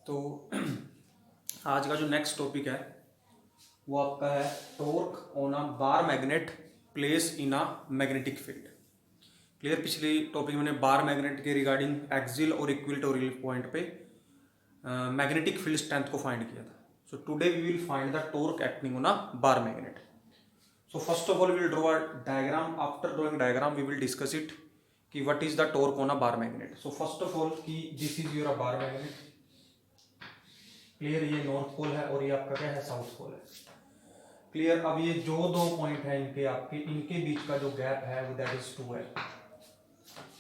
तो आज का जो नेक्स्ट टॉपिक है वो आपका है torque on a bar magnet place in a magnetic field. Clear. पिछली टॉपिक में मैंने बार मैग्नेट के रिगार्डिंग एक्सियल और इक्विटोरियल पॉइंट पे मैग्नेटिक फील्ड स्ट्रेंथ को फाइंड किया था। So today we will find the torque acting on a bar magnet. So first of all we will draw a diagram. After drawing diagram we will discuss it कि what is the torque on a bar magnet. So first of all कि this is your bar magnet. Clear. ये north pole है और ये आपका क्या है, south pole है। क्लियर। अब ये जो दो पॉइंट है इनके बीच का जो गैप है वो that is 2l।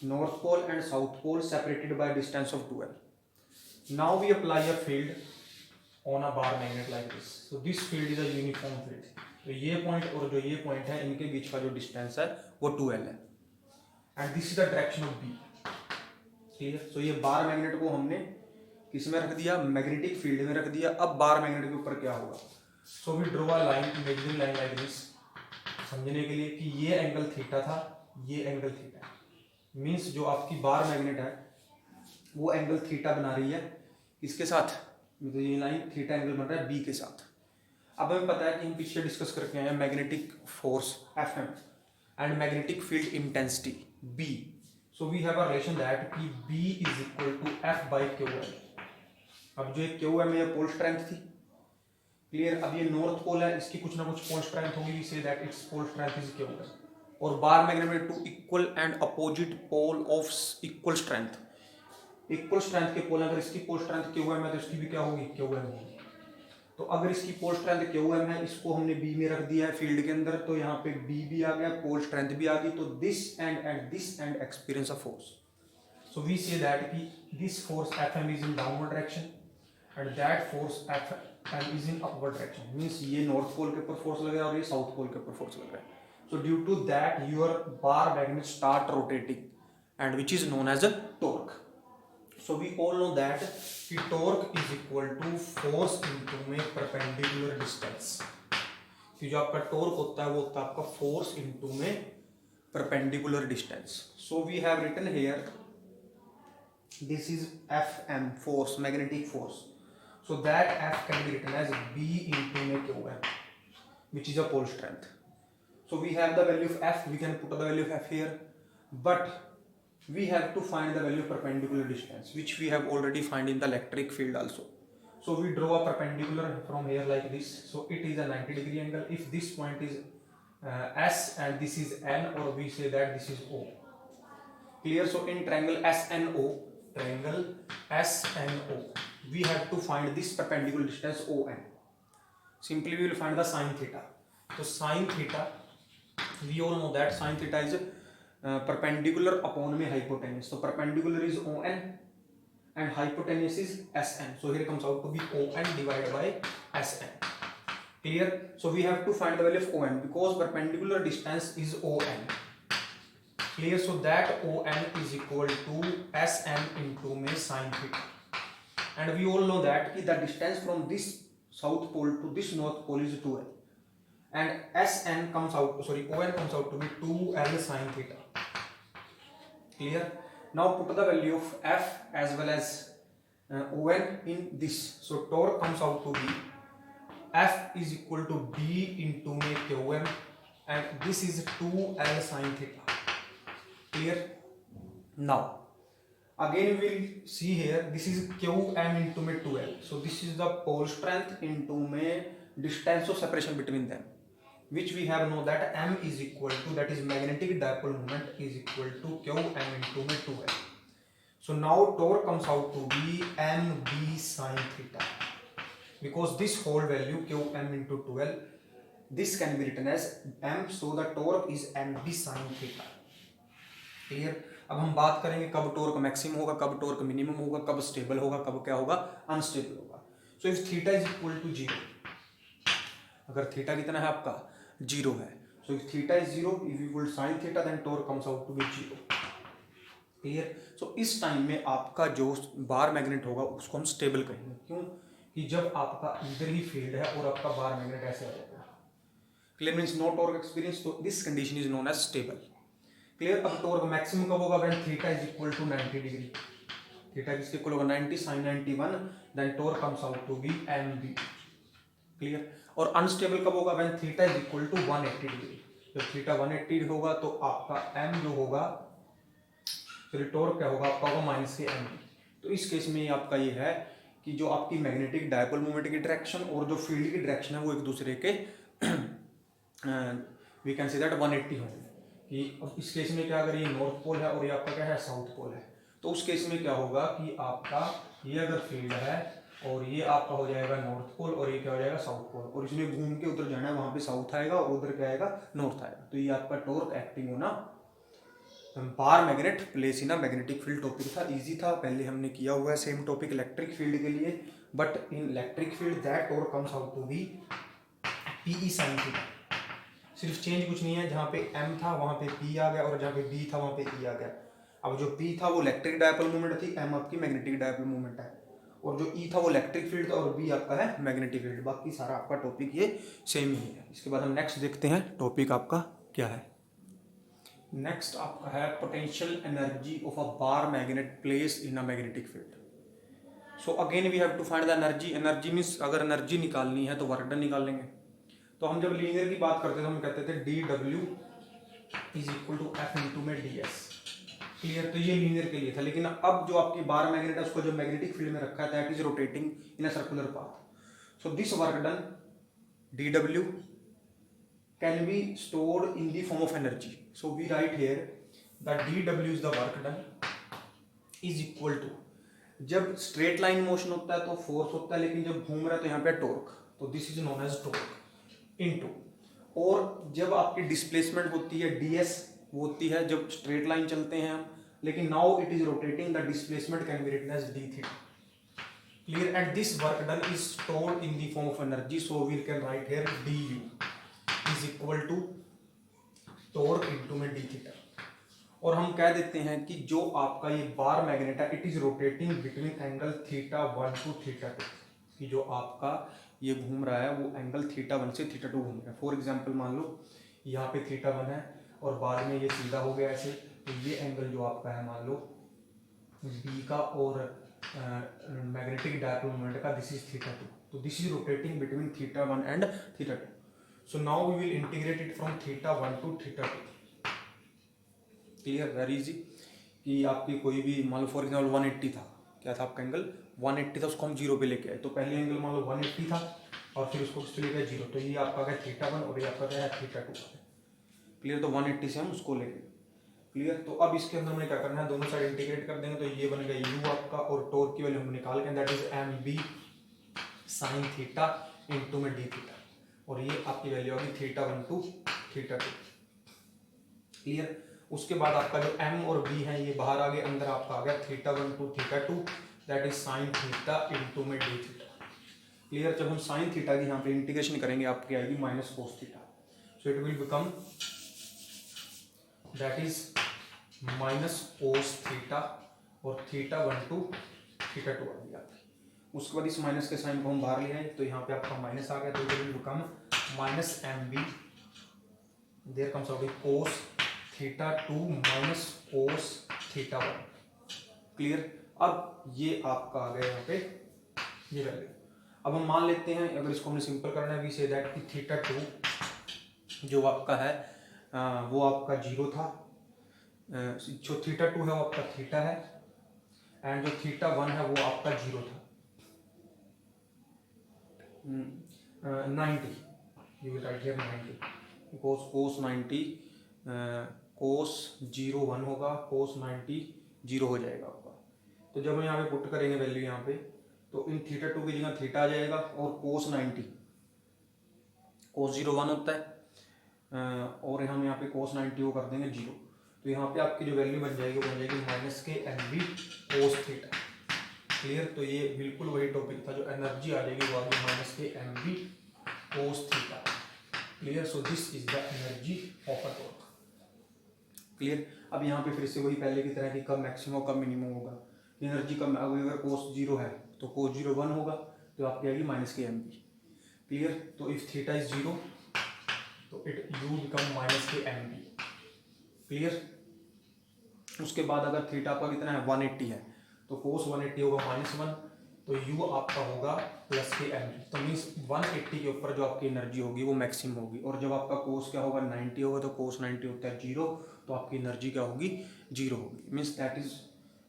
North pole and south pole separated by distance of 2l। Now we apply a field on a bar magnet like this. So this field is a uniform field. तो ये point और जो ये point है इनके बीच का जो distance है वो 2l है and this is the direction of B. Clear. So ये बार मैग्नेट को हमने किस में रख दिया, मैग्नेटिक फील्ड में रख दिया। अब बार मैग्नेट के ऊपर क्या होगा, so we draw a line, imaginary line like this, समझने के लिए कि ये एंगल थीटा था, ये एंगल थीटा मींस जो आपकी बार मैग्नेट है वो एंगल थीटा बना रही है इसके साथ, तो ये लाइन थीटा एंगल बन रहा है बी के साथ। अब हमें पता है कि हम पीछे डिस्कस करके आए हैं magnetic force Fm and magnetic field intensity B। So we have a relation that कि B is equal to F by QL। अब जो एक QM है ये पोल स्ट्रेंथ थी। क्लियर। अब ये नॉर्थ पोल है, इसकी कुछ ना कुछ पोल स्ट्रेंथ होगी, we say that its pole strength is QM। और बार मैग्नेट में two equal and opposite pole of equal strength. Equal strength के पोल, अगर इसकी पोल स्ट्रेंथ QM है तो इसकी भी क्या होगी, QM होगी। तो अगर इसकी पोल स्ट्रेंथ QM है, इसको हमने B में रख दिया है फील्ड के अंदर, तो यहाँ पे B भी आ गया, पोल स्ट्रेंथ भी आ गई। तो this end experience a force. So we say that कि this force Fm is in downward direction and that force Fm is in upward direction. Means ये नॉर्थ पोल के ऊपर फोर्स लग रहा है और ये साउथ पोल के ऊपर फोर्स लग रहा है। So due to that your bar magnet start rotating and which is known as a torque. So we all know that कि torque is equal to force into में perpendicular distance। कि जो आपका torque होता है वो होता है आपका force into में perpendicular distance। So we have written here this is Fm, force, magnetic force। So that F can be written as B into में QM, which is a pole strength। So we have the value of F, we can put the value of F here, but we have to find the value of perpendicular distance, which we have already find in the electric field also। So we draw a perpendicular from here like this। So it is a 90-degree angle if this point is S and this is N, or we say that this is O। Clear। So in triangle SNO, we have to find this perpendicular distance ON। Simply we will find the sin theta। So sin theta, we all know that sin theta is perpendicular upon में hypotenuse। So perpendicular is ON and hypotenuse is SN। So here comes out to be ON divided by SN। Clear। So we have to find the value of ON because perpendicular distance is ON। Clear। So that ON is equal to SN into में sin theta। And we all know that the distance from this south pole to this north pole is 2l and SN comes out, ON comes out to be 2l sin theta। Clear। Now put the value of F as well as ON in this। So torque comes out to be F is equal to B into QM and this is 2l sin theta। Clear। Now again we will see here this is QM into 2l। So this is the pole strength into distance of separation between them, which we have know that M is equal to, that is magnetic dipole moment is equal to QM into 2l। So now torque comes out to be MB sin theta because this whole value QM into 2l, this can be written as M। So the torque is MB sin theta। Clear। अब हम बात करेंगे कब torque maximum होगा, कब torque minimum होगा, कब stable होगा, कब क्या होगा, अनस्टेबल होगा। So if theta is equal to 0, अगर थीटा कितना है आपका 0 है, so if theta is 0 if you will sin theta then torque comes out to be 0। Clear. So इस टाइम में आपका जो बार मैग्नेट होगा उसको हम स्टेबल कहेंगे। क्यों कि जब आपका इधर ही फील्ड है और आपका बार मैग्नेट ऐसे आ जाएगा। Clear. Means no torque experience, तो this condition is known as stable. Clear. अब टॉर्क मैक्सिमम कब होगा when theta is equal to 90 degree. Theta किसके इक्वल होगा 90 sin 91, then torque comes out to be mb। Clear. और unstable कब होगा, when theta is equal to 180 degree. जब theta 180 होगा तो आपका m जो होगा, फिर टॉर्क क्या होगा आपका, होगा माइनस के mb। तो इस केस में आपका ये है कि जो आपकी मैग्नेटिक डायपोल मोमेंट की डायरेक्शन और जो फील्ड की डायरेक्शन है वो एक दूसरे के वी कैन से दैट 180 होंगे। कि अब इस केस में क्या, अगर ये नॉर्थ पोल है और ये आपका क्या है साउथ पोल है, तो उस केस में क्या होगा कि आपका ये अगर फील्ड है और ये आपका हो जाएगा नॉर्थ पोल और ये क्या हो जाएगा साउथ पोल, और इसमें घूम के उधर जाना है, वहां पे साउथ आएगा और उधर क्या आएगा नॉर्थ आएगा। तो ये आपका टॉर्क एक्टिंग होना बार magnet place in a magnetic field topic था, इजी था, पहले हमने किया हुआ है सेम टॉपिक इलेक्ट्रिक फील्ड के लिए। But in electric field that torque comes out to be PE sine theta. सिर्फ चेंज कुछ नहीं है, जहाँ पे m था वहाँ पे p आ गया और जहाँ पे b था वहाँ पे e आ गया। अब जो p था वो इलेक्ट्रिक डायपोल मोमेंट थी, m आपकी मैग्नेटिक डायपोल मोमेंट है, और जो e था वो इलेक्ट्रिक फील्ड था और b आपका है मैग्नेटिक फील्ड। बाकी सारा आपका टॉपिक ये सेम ही है। इसके बाद हम नेक्स्ट देखते हैं टॉपिक आपका क्या है। नेक्स्ट आपका है potential energy of a bar magnet place in a magnetic field. So again we have to find the energy. Energy means अगर एनर्जी निकालनी है तो वर्क डन निकाल लेंगे। तो हम जब लीनियर की बात करते थे हम कहते थे D W is equal to F into में डी एस। क्लियर। तो ये लीनियर के लिए था, लेकिन अब जो आपकी बार मैग्नेट है उसको जो मैग्नेटिक फील्ड में रखा है that is rotating in a circular path. So this work done D W can be stored in the form of energy. So we write here that D W is the work done is equal to, जब straight line motion होता है तो force होता है, लेकिन जब घूम रहा है तो यहाँ पे टॉर्क, तो this is known as torque into, और जब आपकी डिस्प्लेसमेंट होती है ds वो होती है जब स्ट्रेट लाइन चलते हैं हम, लेकिन now it is rotating, the displacement can be written as d theta. Clear. And this work done is stored in the form of energy, so we can write here du is equal to torque into में d theta. और हम कह देते हैं कि जो आपका ये बार मैग्नेट है it is rotating between angle theta 1 to theta 2, कि जो आपका ये घूम रहा है वो एंगल थीटा 1 से थीटा 2 घूम रहा है। फॉर एग्जांपल मान लो यहाँ पे थीटा 1 है और बाद में ये सीधा हो गया ऐसे, तो ये एंगल जो आपका है मान लो बी का और मैग्नेटिक डायपोल मोमेंट का, दिस इज थीटा 2, तो this is rotating between theta 1 and theta 2। So now we will integrate it from theta 1 to theta 2। Clear, very easy. कि आपकी कोई भी मान लो फॉर एग्जाम्पल 180 था, क्या था आपका एंगल 180 था, उसको हम जीरो पे लेके आए, तो पहले एंगल मान लो 180 था और फिर उसको किससे लेके आए जीरो, तो ये आपका क्या थीटा 1 और ये आपका क्या है थीटा 2। क्लियर। तो 180 से हम उसको लेंगे। क्लियर। तो अब इसके अंदर हमें क्या करना है, दोनों साइड इंटीग्रेट कर देंगे, तो ये बन गया u आपका, और टॉर्क की वैल्यू हम निकाल के that is mb sign theta into में d थीटा, और ये आपकी वैल्यू होगी थीटा 1 टू थीटा 2। क्लियर। उसके बाद आपका जो m और b है ये बाहर आ गए, अंदर आपका आ गया theta 1 to theta 2 that is sine theta into में d थीटा। क्लियर। जब हम साइन थीटा की यहाँ पे इंटीग्रेशन करेंगे आपकी आएगी minus cos theta, so it will become that is minus cos theta और थीटा 1 टू थीटा 2 आ गई आपकी। उसके बाद इस माइनस के साइन को हम बाहर ले आए, तो यहाँ पे आपका माइनस आ गया, तो it will become minus mb, there comes out cos theta 2 minus cos theta 1। Clear. अब ये आपका आ गया यहाँ पे ये वैल्यू। अब हम मान लेते हैं, अगर इसको हमने सिंपल करना है, वी से दैट कि थीटा 2 जो आपका है वो आपका जीरो था, जो थीटा 2 है वो आपका थीटा है, एंड जो थीटा 1 है वो आपका जीरो था। 90 you will write here 90 because cos 90 cos 0 1 होगा, कोस 90 0 हो जाएगा आपका। तो जब हम यहाँ पे पुट करेंगे वैल्यू यहाँ पे, तो इन थीटा 2 की जगह थीटा आ जाएगा, और कोस 90 कोस 0 1 होता है, और हम यहाँ पे कोस 90 को कर देंगे 0, तो यहाँ पे आपकी जो वैल्यू बन जाएगी वो बन जाएगी माइनस के mb कोस थीटा। क्लियर। तो ये बिल्कुल वही टॉपिक था, जो एनर्जी आ जाएगी वो आगे माइनस के mb cos theta. Clear. So this is the energy of a torque. Clear. अब यहाँ पे फिर से वही पहले की तरह कि कब मैक्सिमम कब मिनिमम होगा, एनर्जी कम, अगर कोस 0 है तो कोस 0 1 होगा, तो आपकी आएगी माइनस के mb। क्लियर। तो इफ थीटा इज 0 तो इट u बिकम माइनस के mb। क्लियर। उसके बाद अगर थीटा आपका कितना है 180 है, तो कोस 180 होगा -1, तो यू आपका होगा प्लस के एम। तो मीन्स 180 के ऊपर जो आपकी एनर्जी होगी वो मैक्सिमम होगी। और जब आपका कोस क्या होगा 90 होगा, तो कोस 90 होता है 0, तो आपकी एनर्जी क्या होगी 0 होगी। Means that is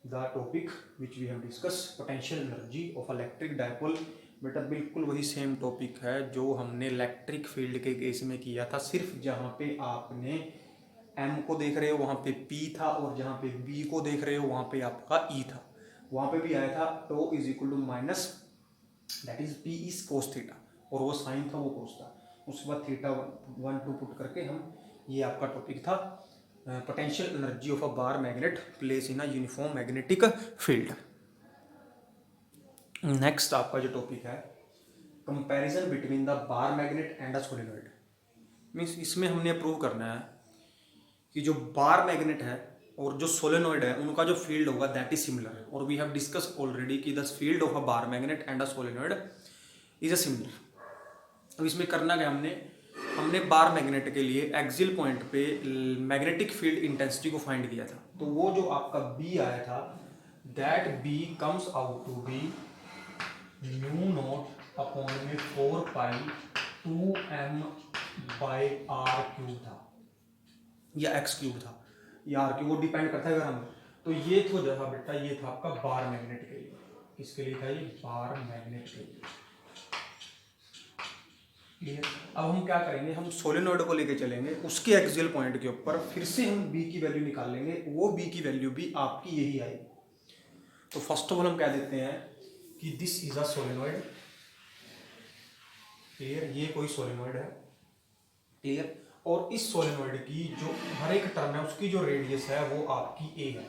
the topic which we have discuss, potential energy of electric dipole. बेटा बिल्कुल वही सेम टॉपिक है जो हमने इलेक्ट्रिक फील्ड के केस में किया था, सिर्फ जहाँ पे आपने एम को देख रहे हो वहाँ पे पी था, और जहाँ पे बी को देख रहे हो वहाँ पे आपका ई था। वहाँ पे भी आया था tau is equal to minus that is P is cos theta, और वो साइन था वो कोस था। उसके बाद थीटा 1 2 पुट करके हम, ये आपका टॉपिक था potential energy of a bar magnet place in a uniform magnetic field. Next आपका जो टॉपिक है comparison between the bar magnet and a solenoid. Means इसमें हमने प्रूव करना है कि जो बार मैग्नेट है और जो सोलेनॉइड है उनका जो फील्ड होगा दैट इज सिमिलर। और वी हैव डिस्कस ऑलरेडी कि the field of a bar magnet and a solenoid is a similar. अब इसमें करना क्या, हमने बार मैग्नेट के लिए एक्सियल पॉइंट पे मैग्नेटिक फील्ड इंटेंसिटी को फाइंड किया था। तो वो जो आपका बी आया था that B comes out to be mu naught upon में 4 pi 2m by are cube था या एक्स क्यूब था, या आर क्यूब, वो डिपेंड करता है अगर हम। तो ये तो जो था बेटा, ये था आपका बार मैग्नेट के लिए। किसके लिए था ये? बार मैग्नेट के लिए। क्लियर। अब हम क्या करेंगे, हम सोलेनॉइड को लेके चलेंगे, उसके एक्सियल पॉइंट के ऊपर फिर से हम बी की वैल्यू निकाल लेंगे, वो बी की वैल्यू भी आपकी यही आएगी। तो फर्स्ट ऑफ ऑल हम कह देते हैं कि this is a solenoid. Clear, ये कोई सोलेनॉइड है। क्लियर। और इस सोलेनॉइड की जो हर एक टर्न है उसकी जो रेडियस है वो आपकी ए है।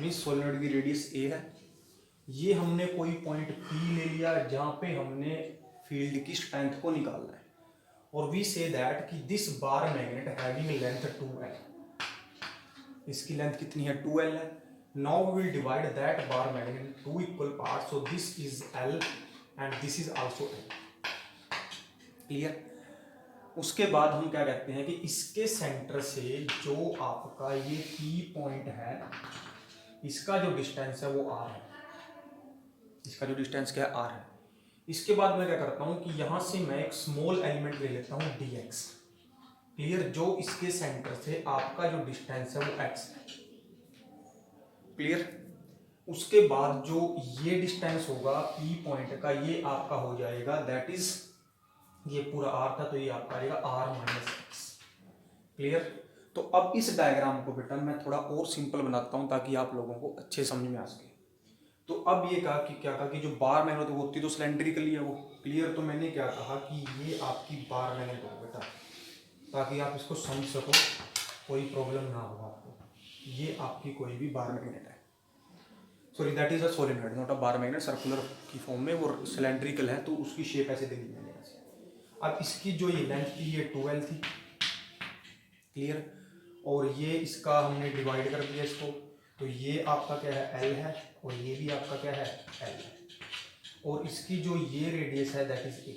मीन्स सोलेनॉइड की रेडियस ए है। ये हमने कोई पॉइंट पी ले लिया जहां पे हमने फील्ड की स्ट्रेंथ को निकालना है, और वी से दैट कि this bar magnet having length 2l। इसकी लेंथ कितनी है? 2l है। Now we will divide that bar magnet two equal part, so this is l and this is also l। Clear. उसके बाद हम क्या कहते हैं कि इसके सेंटर से जो आपका ये पी पॉइंट है, इसका जो डिस्टेंस है वो r है। इसका जो डिस्टेंस क्या है? r है। इसके बाद मैं क्या करता हूं कि यहां से मैं एक स्मॉल एलिमेंट ले लेता हूं dx। क्लियर। जो इसके सेंटर से आपका जो डिस्टेंस है वो x है। क्लियर। उसके बाद जो ये डिस्टेंस होगा पी पॉइंट का, ये आपका हो जाएगा दैट इज, ये पूरा r था तो ये आपका आएगा r माइनस एक्स। क्लियर। तो अब इस डायग्राम को बेटा मैं थोड़ा और सिंपल बनाता हूं ताकि आप लोगों को अच्छे समझ में आ सके। तो अब ये कहा कि क्या कहा कि जो बार मैग्नेट होती तो सिलेंड्रिकली है वो। क्लियर। तो मैंने क्या कहा कि ये आपकी बार मैग्नेट हो बेटा, ताकि आप इसको समझ सको, कोई प्रॉब्लम ना हो आपको। ये आपकी कोई भी बार मैग्नेट है, sorry that is a solenoid not a bar magnet. Circular की फॉर्म में वो सिलेंड्रिकल है तो उसकी शेप ऐसे देनी मैंने ऐसे। अब इसकी जो ये लेंथ थी ये 2l थी। क्लियर। और ये इसका हमने डिवाइड कर दिया इसको, तो ये आपका क्या है? l है, और ये भी आपका क्या है? l है। और इसकी जो ये रेडियस है दैट इज a।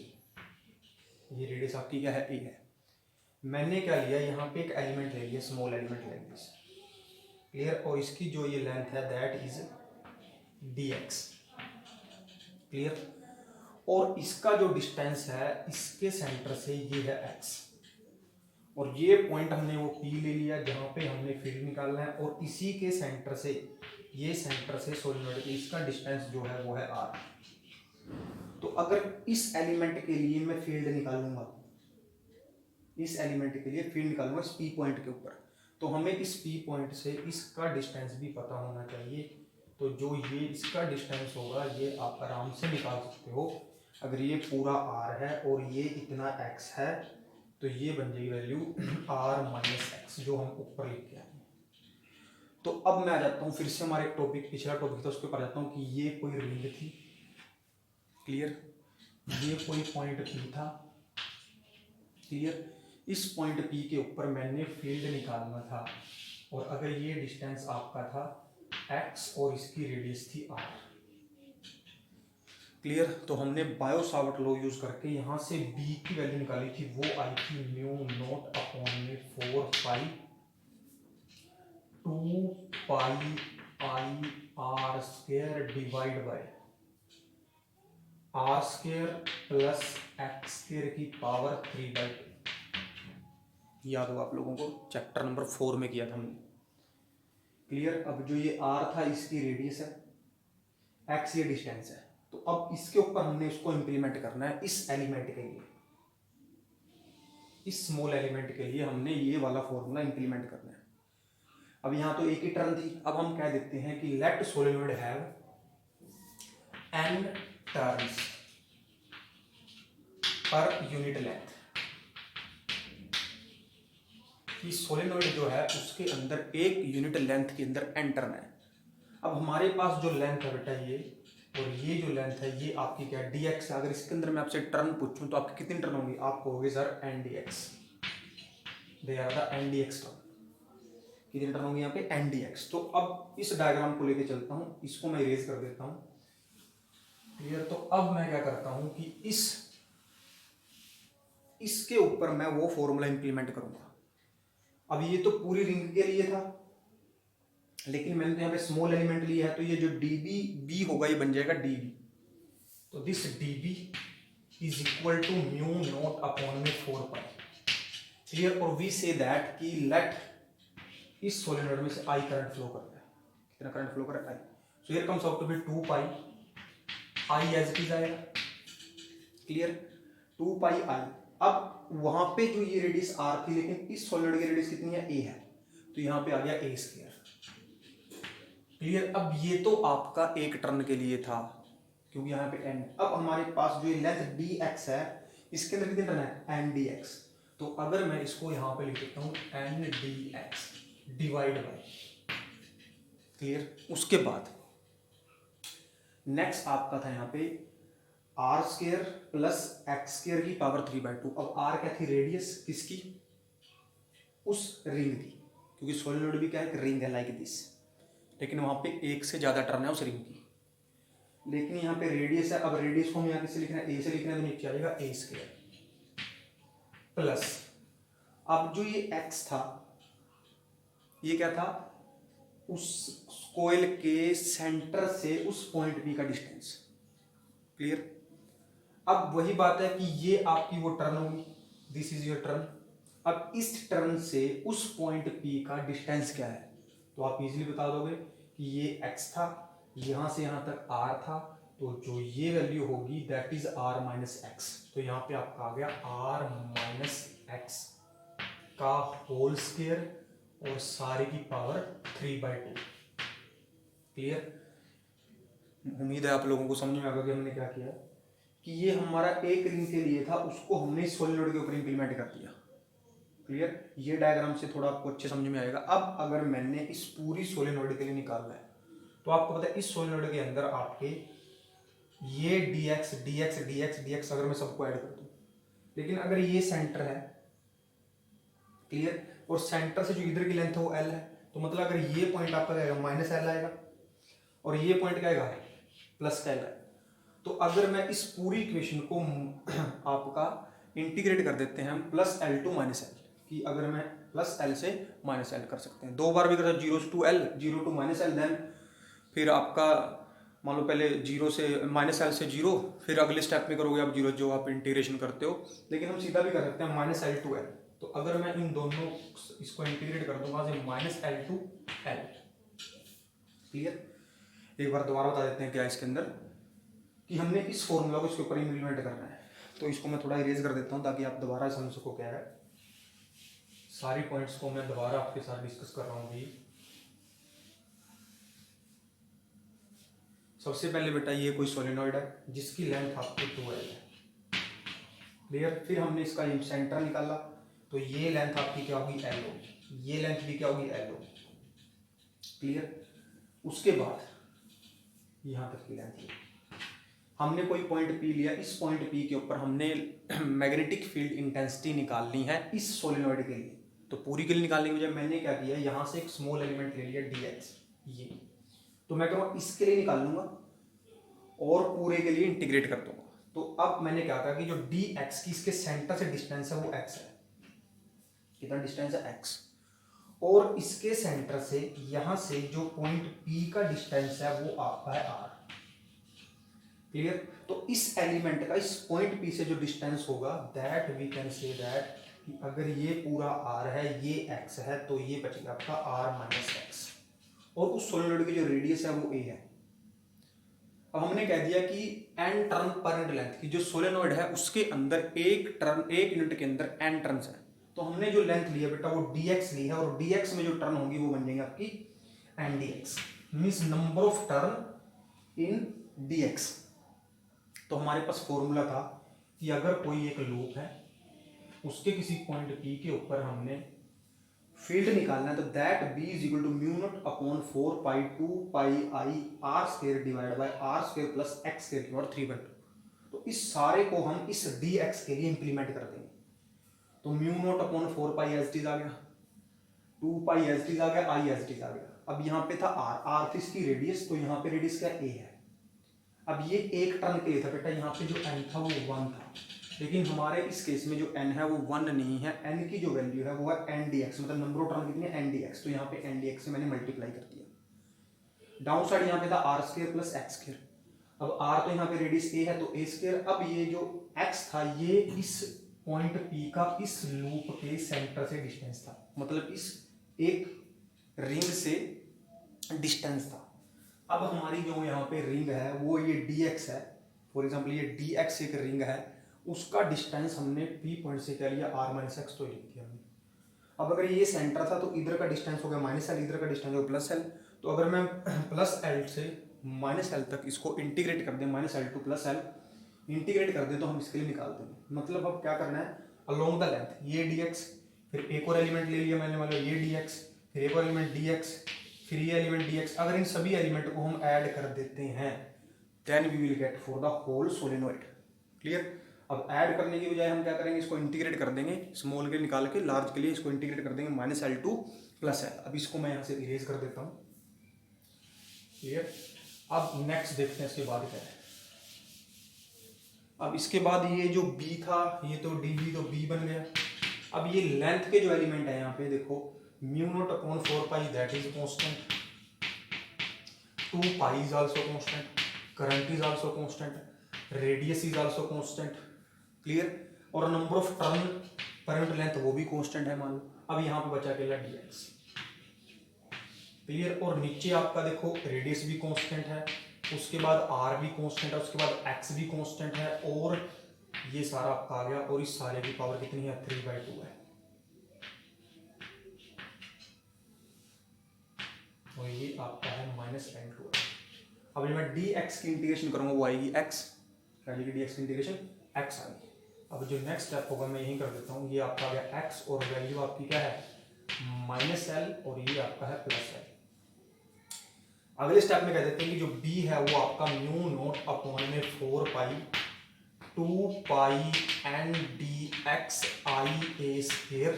ये रेडियस आपकी क्या है? a है। मैंने क्या लिया, यहाँ पे एक एलिमेंट ले लिया, small element like this. Clear. और इसकी जो ये लेंथ है दैट इज dx। क्लियर। और इसका जो डिस्टेंस है इसके सेंटर से ये है x, और ये पॉइंट हमने वो P ले लिया जहां पे हमने फील्ड निकालना है, और इसी के सेंटर से, ये सेंटर से सोलेनॉइड के इसका डिस्टेंस जो है वो है r। तो अगर इस एलिमेंट के लिए मैं फील्ड निकालूंगा, इस एलिमेंट के लिए फील्ड निकालूंगा इस P पॉइंट के ऊपर, तो हमें इस P पॉइंट से इसका डिस्टेंस भी पता होना चाहिए। तो जो ये इसका डिस्टेंस होगा ये आप आराम से निकाल सकते हो। अगर ये पूरा r है और ये इतना x है, तो ये बन जाएगी वैल्यू r माइनस एक्स, जो हम ऊपर लिख के आए। तो अब मैं आ जाता हूँ फिर से हमारे टॉपिक, पिछला टॉपिक था उसके ऊपर जाता हूँ कि ये कोई रिंग थी। क्लियर। ये कोई पॉइंट P था। क्लियर। इस पॉइंट P के ऊपर मैंने फील्ड निकालना था, और अगर ये डिस्टेंस आपका था x और इसकी रेडियस थी r। क्लियर। तो हमने बायो सावर्ट लॉ यूज करके यहाँ से b की वैल्यू निकाली थी, वो आई थी म्यू नॉट अपॉन में 4 pi 2 pi I R square divide by R square plus x square की पावर 3/2। याद हो आप लोगों को, चैप्टर नंबर 4 में किया था हमने। क्लियर। अब जो ये आर था इसकी रेडियस है, एक्स ये डिस्टेंस है, तो अब इसके ऊपर हमने इसको इंप्लीमेंट करना है इस एलिमेंट के लिए, इस स्मॉल एलिमेंट के लिए हमने ये वाला फॉर्मूला इंप्लीमेंट करना है। अब यहां तो एक ही टर्न थी, अब हम कह देते हैं कि let solenoid have n turns per unit length, कि सोलेनोइड जो है उसके अंदर एक यूनिट लेंथ के अंदर n टर्न है। अब हमारे पास जो लेंथ है बेटा ये, और ये जो लेंथ है ये आपकी क्या है, dx। अगर इसके अंदर मैं आपसे टर्न पूछूं तो आपकी कितनी टर्न होंगी, आप कहोगे sir n dx, they are the n dx turn. कितनी टर्न होंगी यहाँ पे, n dx। तो अब इस डायग्राम को लेके चलता हूं, इसको मैं इरेज कर देता हूं। क्लियर। तो अब मैं क्या करता हूं कि इसके ऊपर मैं वो फॉर्मूला इंप्लीमेंट करूंगा। अब ये तो पूरी रिंग के लिए था, लेकिन मैंने तो यहाँ पे स्मॉल एलिमेंट लिया है, तो ये जो डीबी बी होगा ये बन जाएगा डीबी। तो this DB is equal to mu naught upon में 4 पाई। क्लियर। और वी से दैट कि लेट इस सोलेनोइड में से आई करंट फ्लो करता है। कितना करंट फ्लो कर रहा है, I. So here comes out to be 2 pi I as it is आएगा। क्लियर। 2 pi I. अब वहां पे जो ये रेडियस आर थी, लेकिन इस सॉलिड की रेडियस कितनी है, ए है, तो यहां पे आ गया ए स्क्वायर। क्लियर। अब ये तो आपका एक टर्न के लिए था, क्योंकि यहाँ पे n। अब हमारे पास जो लेंथ dx है, इसके अंदर कितने टर्न है, n dx। तो अगर मैं इसको यहाँ पे लिख देता हूँ n dx divide by. Clear. उसके बाद नेक्स्ट आपका था यहाँ पे R square plus x square की पावर 3/2। अब आर क्या थी, रेडियस किसकी, उस रिंग की, क्योंकि सोलिनोइड भी क्या है, एक रिंग है लाइक दिस, लेकिन वहां पे एक से ज्यादा टर्न है उस रिंग की, लेकिन यहाँ पे रेडियस है। अब रेडियस को हम यहाँ किससे लिखना है, ए से लिखना है, तो नीचे आ जाएगा ए स्क्वायर प्लस, अब जो ये एक्स था ये क्या था, उस कोयल के सेंटर से उस पॉइंट बी का डिस्टेंस। क्लियर। अब वही बात है कि ये आपकी वो टर्न होगी, दिस इज योर टर्न। अब इस टर्न से उस पॉइंट पी का डिस्टेंस क्या है, तो आप इजीली बता दोगे कि ये x था, यहां से यहां तक r था, तो जो ये वैल्यू होगी that is r minus x. तो यहां पे आपका आ गया r माइनस एक्स का होल स्क्वायर और सारे की पावर 3/2। क्लियर। उम्मीद है आप लोगों को समझ में आ गया कि हमने क्या किया, कि ये हमारा एक रिंग के लिए था, उसको हमने सोलिनोइड के ऊपर इंप्लीमेंट कर दिया। क्लियर। ये डायग्राम से थोड़ा आपको अच्छे समझ में आएगा। अब अगर मैंने इस पूरी सोलिनोइड के लिए निकालना है, तो आपको पता है इस सोलिनोइड के अंदर आपके ये dx dx dx dx अगर मैं सबको ऐड कर दूं, लेकिन अगर ये सेंटर है, क्लियर, और सेंटर से जो इधर की लेंथ है वो l है, तो मतलब अगर ये पॉइंट आपका आएगा माइनस l आएगा, और ये पॉइंट क्या आएगा, प्लस का l है। तो अगर मैं इस पूरी इक्वेशन को आपका इंटीग्रेट कर देते हैं हम plus l to minus l, कि अगर मैं प्लस l से माइनस l कर सकते हैं, दो बार भी कर सकते, 0 to l, 0 to minus l, then फिर आपका मान लो पहले 0 से माइनस l से 0, फिर अगले स्टेप में करोगे आप 0 जो आप इंटीग्रेशन करते हो, लेकिन हम सीधा भी कर सकते हैं माइनस l टू l। तो अगर मैं इन दोनों इसको इंटीग्रेट कर दूंगा minus l to l। Clear. एक बार दोबारा बता देते हैं क्या इसके अंदर, कि हमने इस फॉर्मूला को इसके ऊपर इंप्लीमेंट करना है। तो इसको मैं थोड़ा इरेज कर देता हूँ ताकि आप दोबारा समझ सको क्या है। सारी पॉइंट्स को मैं दोबारा आपके साथ डिस्कस कर रहा हूँ भी। सबसे पहले बेटा ये कोई सोलिनोइड है जिसकी लेंथ आपकी 2l है। क्लियर। फिर हमने इसका सेंटर निकाला, तो ये लेंथ आपकी क्या होगी, l होगी, ये लेंथ भी क्या होगी, l होगी। क्लियर। उसके बाद यहां तक की लेंथ है, हमने कोई पॉइंट P लिया, इस पॉइंट P के ऊपर हमने मैग्नेटिक फील्ड इंटेंसिटी निकालनी है इस सोलिनोइड के लिए। तो पूरी के लिए निकालने की वजह मैंने क्या किया, यहां से एक स्मॉल एलिमेंट ले लिया dx, ये तो मैं करूँगा इसके लिए निकाल लूंगा और पूरे के लिए इंटीग्रेट कर दूंगा। तो अब मैंने क्या कहा कि जो dx की इसके सेंटर से डिस्टेंस है वो x है। कितना डिस्टेंस है, x। और इसके सेंटर से यहाँ से जो पॉइंट P का डिस्टेंस है वो आपका है R। क्लियर। तो इस एलिमेंट का इस पॉइंट P से जो डिस्टेंस होगा that we can say that कि अगर ये पूरा R है, ये X है, तो ये बचेगा आपका R माइनस एक्स, और उस सोलेनोइड की जो रेडियस है वो A है। अब हमने कह दिया कि n turn per unit length की जो सोलेनोइड है उसके अंदर एक यूनिट के अंदर n टर्न्स है। तो हमने जो लेंथ लिया बेटा वो dx ली है, और dx में जो टर्न होंगी वो बन जाएंगे आपकी ndx, means number of turn in dx। तो हमारे पास फॉर्मूला था कि अगर कोई एक लूप है, उसके किसी पॉइंट P के ऊपर हमने फील्ड निकालना है, तो that B is equal to mu naught upon 4 pi 2 pi I R square divide by R square plus x square की पावर 3/2। तो इस सारे को हम इस dx के लिए इंप्लीमेंट कर देंगे। तो mu naught upon 4 pi as tease आ गया, 2 पाई एज टीज आ गया, आई एज टीज आ गया। अब यहाँ पे था आर थी इसकी रेडियस, तो यहाँ पे रेडियस क्या ए है। अब ये एक टर्न के लिए था बेटा, यहाँ पे जो n था वो 1 था, लेकिन हमारे इस केस में जो n है वो 1 नहीं है, n की जो वैल्यू है वो है ndx, मतलब नंबर ऑफ टर्न कितनी है ndx। तो यहाँ पे ndx से मैंने मल्टीप्लाई कर दिया। डाउन साइड यहाँ पे था R square plus x square. अब r तो यहाँ पे रेडियस a है तो a स्क्वायर। अब ये जो x था ये इस पॉइंट P का इस लूप के सेंटर से डिस्टेंस था, मतलब इस एक रिंग से डिस्टेंस था। अब हमारी जो यहाँ पे रिंग है वो ये dx है, फॉर एग्जाम्पल ये dx एक रिंग है, उसका डिस्टेंस हमने P पॉइंट से क्या लिया r माइनस एक्स, तो लिख दिया हमने। अब अगर ये सेंटर था तो इधर का डिस्टेंस हो गया माइनस एल, इधर का डिस्टेंस हो गया प्लस एल। तो अगर मैं प्लस एल से माइनस एल तक इसको इंटीग्रेट कर दें, minus L two plus L integrate कर दें, तो हम इसके लिए निकाल देंगे। मतलब अब क्या करना है, अलोंग द लेंथ ये dx, फिर एक और एलिमेंट ले लिया मैंने, मान लो ये dx, फिर एक और एलिमेंट dx, फिर ये एलिमेंट dx। अगर इन सभी एलिमेंट को हम ऐड कर देते हैं then we will get for the whole solenoid. Clear. अब ऐड करने की बजाय हम क्या करेंगे, इसको इंटीग्रेट कर देंगे, स्मॉल के निकाल के लार्ज के लिए इसको इंटीग्रेट कर देंगे minus L two plus L. अब इसको मैं यहाँ से इरेज कर देता हूँ। क्लियर। अब नेक्स्ट देखते हैं इसके बाद क्या है। अब इसके बाद ये जो b था, ये तो db तो b बन गया। अब ये लेंथ के जो एलिमेंट है यहाँ पे देखो, mu naught upon 4 pi that is constant, 2 pi is also constant, current is also constant, radius is also constant. Clear. और number of turn per unit length वो भी कांस्टेंट है मान लो। अब यहाँ पे बचा के dx। क्लियर। और नीचे आपका देखो रेडियस भी कांस्टेंट है, उसके बाद r भी कांस्टेंट है, उसके बाद x भी कांस्टेंट है, और ये सारा आपका आ गया, और इस सारे की पावर कितनी है 3/2 है, और ये आपका है माइनस n2। अब जब मैं dx की इंटीग्रेशन करूंगा वो आएगी x, dx की इंटीग्रेशन x आ गई। अब जो नेक्स्ट स्टेप होगा मैं यही कर देता हूँ, ये आपका आ गया x और वैल्यू आपकी क्या है माइनस एल, और ये आपका है प्लस एल। अगले स्टेप में कह देते हैं कि जो b है वो आपका म्यू नॉट अपॉन में 4 pi 2 pi n D x I A square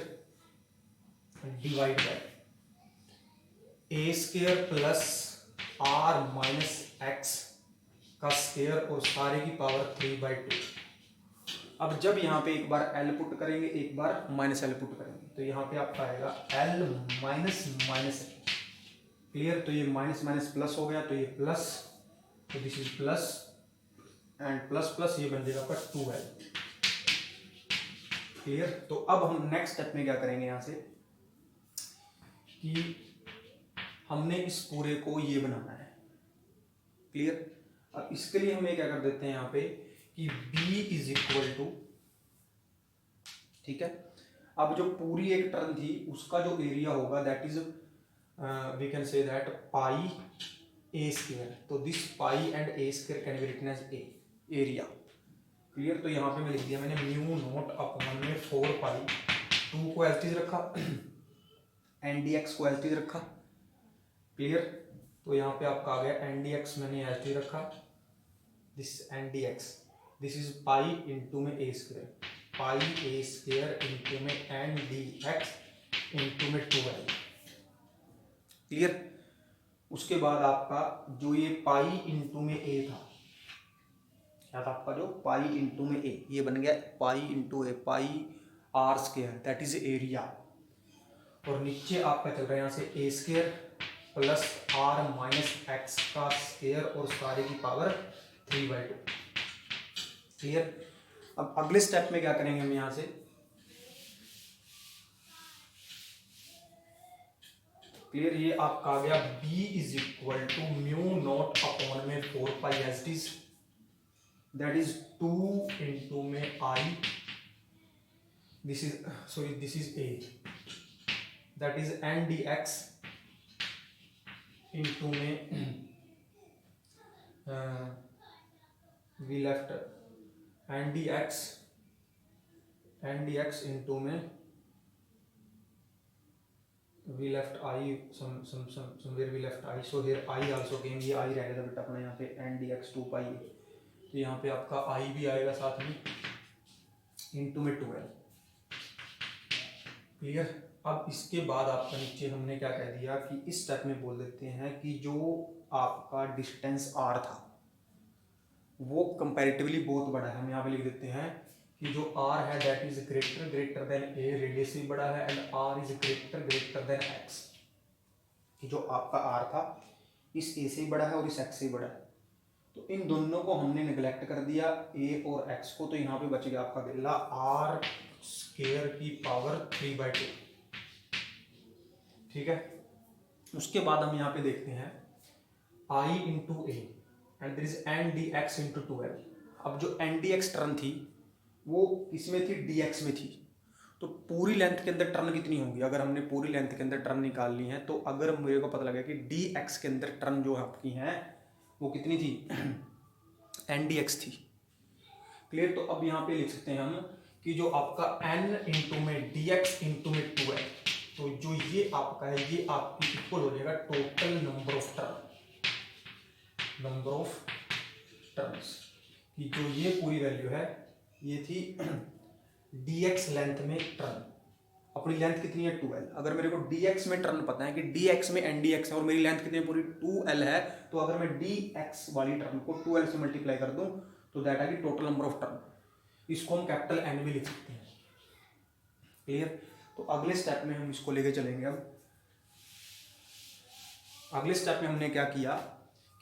divide by A square plus R minus x का स्क्वायर, और सारे की पावर 3/2। अब जब यहाँ पे एक बार L पुट करेंगे, एक बार माइनस L पुट करेंगे, तो यहाँ पे आपका आएगा L माइनस माइनस। क्लियर। तो ये माइनस माइनस प्लस हो गया, तो ये प्लस, तो this is plus and plus plus, ये बन जाएगा आपका 2L। क्लियर। तो अब हम नेक्स्ट स्टेप में क्या करेंगे यहाँ से कि हमने इस पूरे को ये बनाना है। क्लियर। अब इसके लिए हमें क्या कर देते हैं यहाँ पे कि b इज इक्वल टू, ठीक है, अब जो पूरी एक टर्न थी उसका जो एरिया होगा that is we can say that pi A square. तो this pi and A square can be written as A area. Clear. तो यहाँ पे मैं लिख दिया मैंने म्यू नॉट अपॉन में 4 पाई, 2 को एज रखा एन डी एक्स को एज रखा। क्लियर। तो यहाँ पे आपका आ गया एन डी एक्स मैंने एज रखा, this N D X, this is pi into में A square, pi A square into में एन डी एक्स इंटू में 2L। क्लियर। उसके बाद आपका जो ये पाई इंटू में ए था, क्या था आपका जो पाई इंटू में ए, ये बन गया pi into A, pi R square that is area. और नीचे आपका चल रहा है यहाँ से A square plus R minus x का स्केयर और सारे की पावर 3/2। क्लियर। अब अगले स्टेप में क्या करेंगे हम यहाँ से, क्लियर, ये आपका आ गया b is equal to mu naught upon में 4 pi as it is, that is 2 into में i, this is sorry this is a, that is n dx into में we left n dx into में we left I somewhere we left I, so here I also came, ये I रहेगा बेटा अपना यहाँ पे n dx 2 पाई, तो यहाँ पे आपका I भी आएगा साथ में इंटू में 12। क्लियर। अब इसके बाद आपका नीचे हमने क्या कह दिया कि इस स्टेप में बोल देते हैं कि जो आपका डिस्टेंस r था वो कंपैरेटिवली बहुत बड़ा है, हम यहाँ पे लिख देते हैं कि जो r है that is greater than a, radius भी बड़ा है, and r is greater than x, कि जो आपका r था इस a से बड़ा है और इस x से बड़ा है, तो इन दोनों को हमने निगलेक्ट कर दिया a और x को, तो यहाँ पे बच गया आपका बिल्ला r स्क्वायर की पावर 3/2। ठीक है। उसके बाद हम यहाँ पे देखते हैं i into A and there is n dx into 12। अब जो n dx टर्न थी वो इसमें थी dx में थी, तो पूरी लेंथ के अंदर टर्न कितनी होगी, अगर हमने पूरी लेंथ के अंदर टर्न निकाल ली है, तो अगर मेरे को पता लगा कि dx के अंदर टर्न जो आपकी हैं वो कितनी थी n dx थी। क्लियर। तो अब यहाँ पे लिख सकते हैं हम कि जो आपका n इंटू में dx इंटू में 12, तो जो ये आपका है ये आपकी इक्वल हो जाएगा टोटल नंबर ऑफ टर्न्स, कि जो ये पूरी वैल्यू है ये थी dx लेंथ में टर्न, अपनी लेंथ कितनी है 2l, अगर मेरे को dx में टर्न पता है कि dx में n dx है और मेरी लेंथ कितनी है पूरी 2l है, तो अगर मैं dx वाली टर्न को 2l से मल्टीप्लाई कर दूं तो दैट आएगी टोटल नंबर ऑफ टर्न, इसको हम कैपिटल N भी लिख सकते हैं। क्लियर। तो अगले स्टेप में हम इसको लेके चलेंगे। अब अगले स्टेप में हमने क्या किया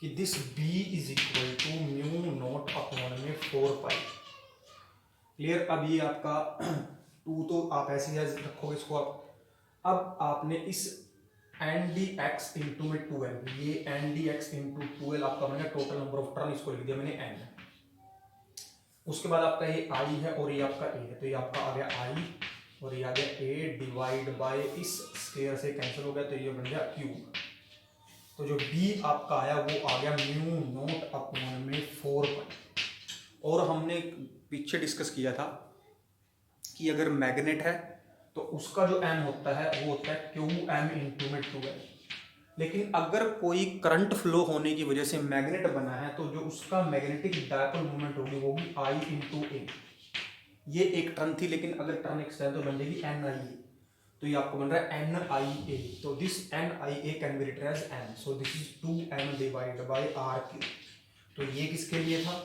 कि this b is equal to mu naught upon में 4 पाई। क्लियर। अब ये आपका 2 तो आप ऐसे ही रखोगे इसको, अब आपने इस n dx इंटू में 12, ये n dx इंटू 12 आपका बन गया टोटल नंबर ऑफ टर्न, इसको लिख दिया मैंने n। उसके बाद आपका ये i है और ये आपका a है, तो ये आपका आ गया i और ये आ गया a डिवाइड बाय इस स्क्वायर से कैंसिल हो गया, तो ये बन गया क्यूब। तो जो b आपका आया वो आ गया म्यू नॉट अपॉन में 4 पाई। और हमने पीछे डिस्कस किया था कि अगर मैग्नेट है तो उसका जो m होता है वो होता है qm इंटू में 12, लेकिन अगर कोई करंट फ्लो होने की वजह से मैग्नेट बना है तो जो उसका मैग्नेटिक डायपोल मूवमेंट होगी वो भी I इंटू ए। ये एक टर्न थी, लेकिन अगर टर्न एक्सटेंड तो बन जाएगी NIA, तो ये आपको बन रहा है NIA, तो this NIA can be written as n, so this is 2m divide by r cube. तो ये किसके लिए था,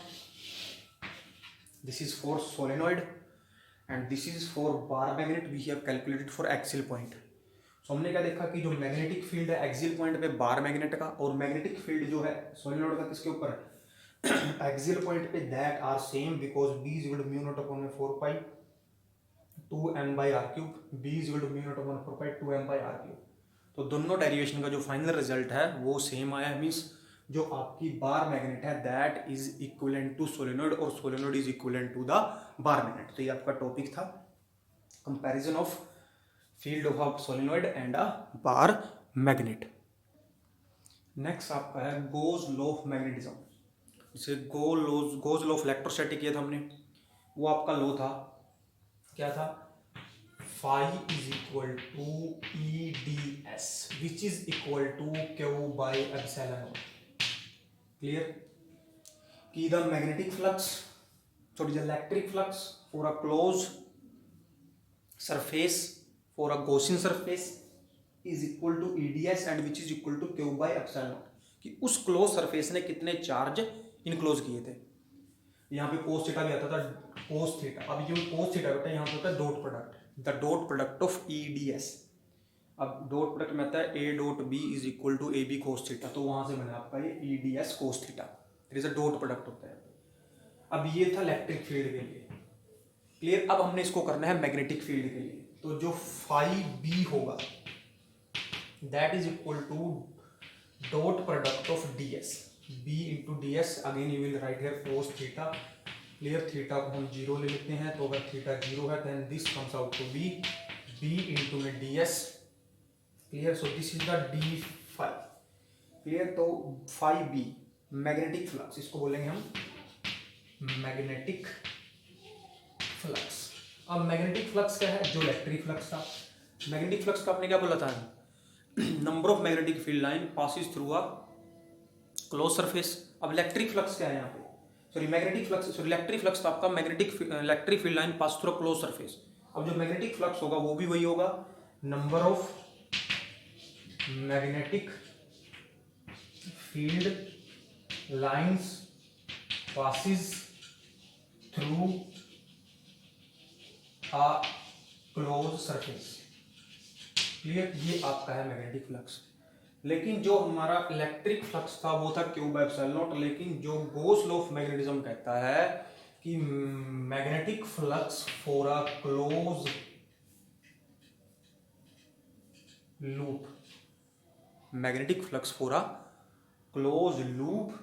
this is for solenoid and this is for bar magnet, we have calculated for axial point. So हमने क्या देखा कि जो मैग्नेटिक फील्ड है एक्सियल पॉइंट पे बार मैग्नेट का, और मैग्नेटिक फील्ड जो है सोलेनॉइड का किसके ऊपर है एक्सियल पॉइंट पे, that are same because b is equal to mu naught upon में 4 pi 2m by r cube, b is equal to mu naught upon 4 pi 2m by r cube. तो दोनों derivation का जो final result है वो same आया, means जो आपकी बार मैग्नेट है that is equivalent to solenoid और solenoid is equivalent to the bar magnet. तो ये आपका टॉपिक था comparison of field of a solenoid and a bar magnet. Next आपका है गोज लॉ ऑफ मैग्नेटिज्म। जैसे गोज लॉ ऑफ इलेक्ट्रोस्टैटिक किया था हमने, वो आपका लॉ था, क्या था, phi is equal to E D S which is equal to Q by epsilon not. Clear. कि the magnetic flux the electric flux for a close surface for a Gaussian surface is equal to EDS and which is equal to Q by epsilon naught, कि उस close surface ने कितने charge enclose किए थे। यहाँ पे cos theta भी आता था, कोस थीटा, अब ये कोस थीटा बेटा यहाँ पे होता है dot product, the dot product of EDS, अब डॉट प्रोडक्ट में आता है A dot B is equal to A B cos theta, तो वहां से बना आपका ये E D S cos theta, it is a dot product होता है। अब ये था इलेक्ट्रिक फील्ड के लिए, क्लियर। अब हमने इसको करना है मैग्नेटिक फील्ड के लिए, तो जो फाई बी होगा that is equal to dot product of d S, B into d S, again you will write here cos theta, clear. Theta को हम जीरो ले लेते हैं, तो अगर थीटा जीरो है then this comes out to be, B into में D S, clear. So this is the d phi, clear. तो फाई बी मैग्नेटिक फ्लक्स, इसको बोलेंगे हम मैग्नेटिक फ्लक्स। अब मैग्नेटिक फ्लक्स क्या है, जो इलेक्ट्रिक फ्लक्स था। मैग्नेटिक फ्लक्स का आपने क्या बोला था, number of magnetic field line passes through a close surface. अब इलेक्ट्रिक फ्लक्स क्या है यहाँ पे, sorry magnetic flux, sorry electric flux था आपका electric field line pass through a close surface. अब जो मैग्नेटिक फ्लक्स होगा वो भी वही होगा, number of magnetic field lines passes through a close surface, clear. ये आपका है मैग्नेटिक फ्लक्स। लेकिन जो हमारा इलेक्ट्रिक फ्लक्स था वो था क्यू बाय एप्सिलॉन नॉट, लेकिन जो गॉस लॉ ऑफ मैग्नेटिज्म कहता है कि magnetic flux for a close loop, magnetic flux for a close loop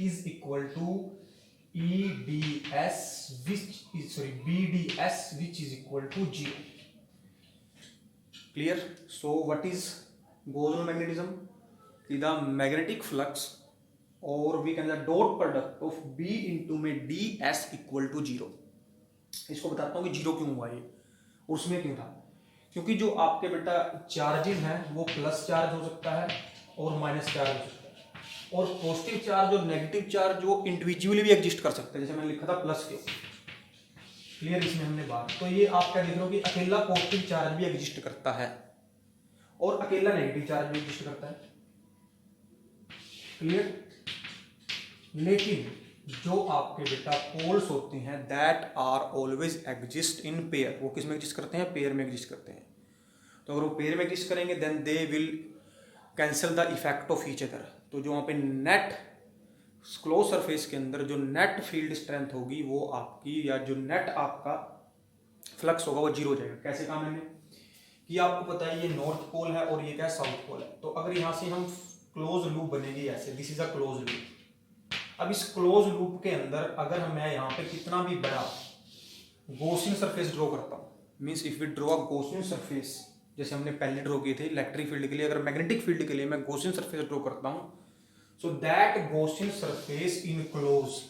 is equal to EDS BDS which is equal to 0, clear. So what is Gauss magnetism? The magnetic flux or we can the dot product of B into में DS equal to 0। इसको बताता हूँ कि 0 क्यों हुआ ये और उसमें क्यों था, क्योंकि जो आपके बेटा चार्जेस हैं वो प्लस चार्ज हो सकता है और माइनस चार्ज हो सकता है, और पॉजिटिव चार्ज और नेगेटिव चार्ज जो इंडिविजुअली भी एग्जिस्ट कर सकते हैं, जैसे मैंने लिखा था प्लस के, क्लियर। इसमें हमने बात, तो ये आप क्या देख रहे हो कि अकेला पॉजिटिव चार्ज भी एग्जिस्ट करता है और अकेला नेगेटिव चार्ज भी एग्जिस्ट करता है, क्लियर। लेकिन जो आपके बेटा पोल्स होते हैं that are always exist in pair, वो किस में एग्जिस्ट करते हैं, पेयर में एग्जिस्ट करते हैं। तो अगर वो पेयर में एग्जिस्ट करेंगे then they will cancel the effect of each other. तो जो वहाँ पे नेट क्लोज सरफेस के अंदर जो नेट फील्ड स्ट्रेंथ होगी वो आपकी, या जो नेट आपका फ्लक्स होगा वो जीरो हो जाएगा। कैसे कहा मैंने कि आपको पता है ये नॉर्थ पोल है और ये क्या है, साउथ पोल है। तो अगर यहाँ से हम क्लोज लूप बनेगी ऐसे, this is a close loop. अब इस क्लोज लूप के अंदर अगर मैं यहाँ पे कितना भी बड़ा गॉसियन सरफेस ड्रॉ करता हूँ, means if we draw a Gaussian surface, जैसे हमने पहले ड्रॉ किए थे इलेक्ट्रिक फील्ड के लिए, अगर मैग्नेटिक फील्ड के लिए मैं गॉसियन सरफेस ड्रॉ करता हूँ, so that Gaussian surface enclose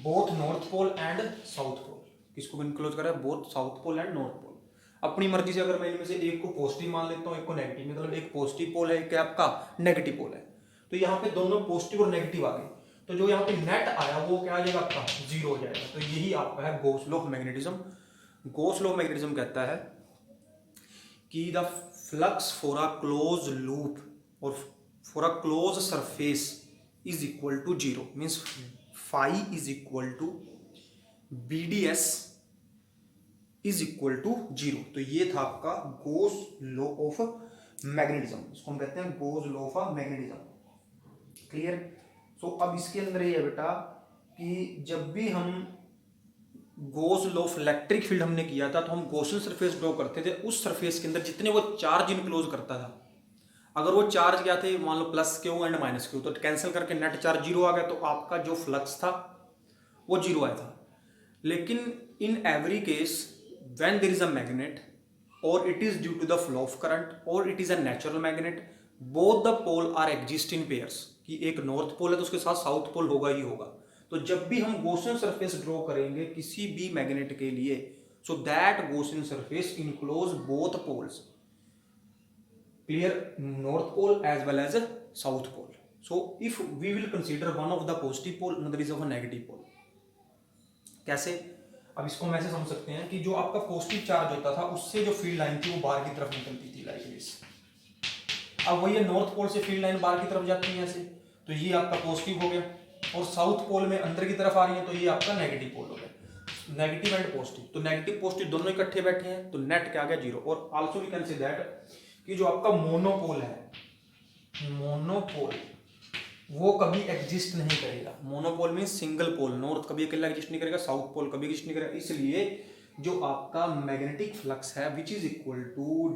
both north pole and south pole. किसको इनक्लोज करा है, both south pole and north pole. अपनी मर्जी से अगर मैं इनमें से एक को पॉजिटिव मान लेता हूँ एक को नेगेटिव, मतलब एक पॉजिटिव पोल है एक आपका नेगेटिव पोल है, तो यहाँ पे दोनों पॉजिटिव और नेगेटिव आ गए, तो जो यहाँ पे नेट आया वो क्या आ जाएगा, आपका जीरो हो जाएगा। तो यही आपका है Gauss law of magnetism. Gauss law of magnetism कहता है कि the flux for a close loop और for a close surface is equal to zero, means phi is equal to BDS is equal to zero. तो ये था आपका Gauss law of magnetism, इसको हम कहते हैं Gauss law of magnetism, clear. So अब इसके अंदर ये है बेटा कि जब भी हम Gauss law of electric field हमने किया था तो हम गॉसियन सरफेस ड्रॉ करते थे, उस सरफेस के अंदर जितने वो चार्ज इनक्लोज करता था, अगर वो चार्ज क्या थे मान लो plus Q and minus Q, तो कैंसिल करके नेट चार्ज जीरो आ गया, तो आपका जो फ्लक्स था वो जीरो आया था। लेकिन in every case when there is a magnet और it is due to the flow of current और it is a natural magnet, both the pole are exist in pairs, कि एक नॉर्थ पोल है तो उसके साथ साउथ पोल होगा ही होगा। तो जब भी हम गॉसियन सरफेस ड्रॉ करेंगे किसी भी मैग्नेट के लिए, so that Gaussian surface enclose both poles, clear, north pole as well as south pole. So if we will consider one of the positive pole, another is of a negative pole. कैसे, अब इसको हम ऐसे समझ सकते हैं कि जो आपका पॉजिटिव चार्ज होता था उससे जो फील्ड लाइन थी वो बाहर की तरफ निकलती थी लाइक दिस। अब वही नॉर्थ पोल से फील्ड लाइन बाहर की तरफ जाती है ऐसे, तो ये आपका पॉजिटिव हो गया, और साउथ पोल में अंदर की तरफ आ रही है तो ये आपका नेगेटिव पोल हो गया। नेगेटिव एंड पॉजिटिव, तो नेगेटिव पॉजिटिव दोनों इकट्ठे बैठे हैं तो नेट क्या आ गया 0। और also we can say that कि जो आपका मोनोपोल है, मोनोपोल वो कभी एग्जिस्ट नहीं करेगा। Monopole mean single pole, north कभी अकेला एग्जिस्ट नहीं करेगा, साउथ पोल कभी एग्जिस्ट नहीं करेगा। इसलिए जो आपका मैग्नेटिक फ्लक्स है which is equal to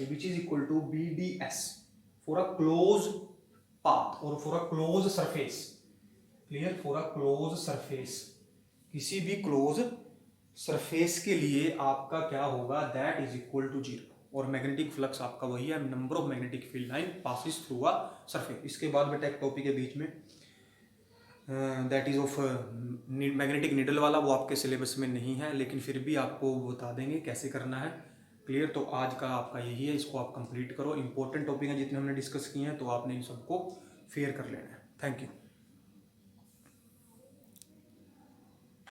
which is equal to BDS for a close path और for a close surface. Clear, for a close surface, किसी भी क्लोज सरफेस के लिए आपका क्या होगा, दैट इज इक्वल टू 0। और मैग्नेटिक फ्लक्स आपका वही है, number of magnetic field line passes through a surface. इसके बाद बेटा एक टॉपिक है बीच में, that is of magnetic needle वाला, वो आपके सिलेबस में नहीं है लेकिन फिर भी आपको बता देंगे कैसे करना है। क्लियर, तो आज का आपका यही है, इसको आप कंप्लीट करो। इंपॉर्टेंट टॉपिक है जितने हमने डिस्कस किए हैं, तो आपने इन सबको फेयर कर लेना है। Thank you.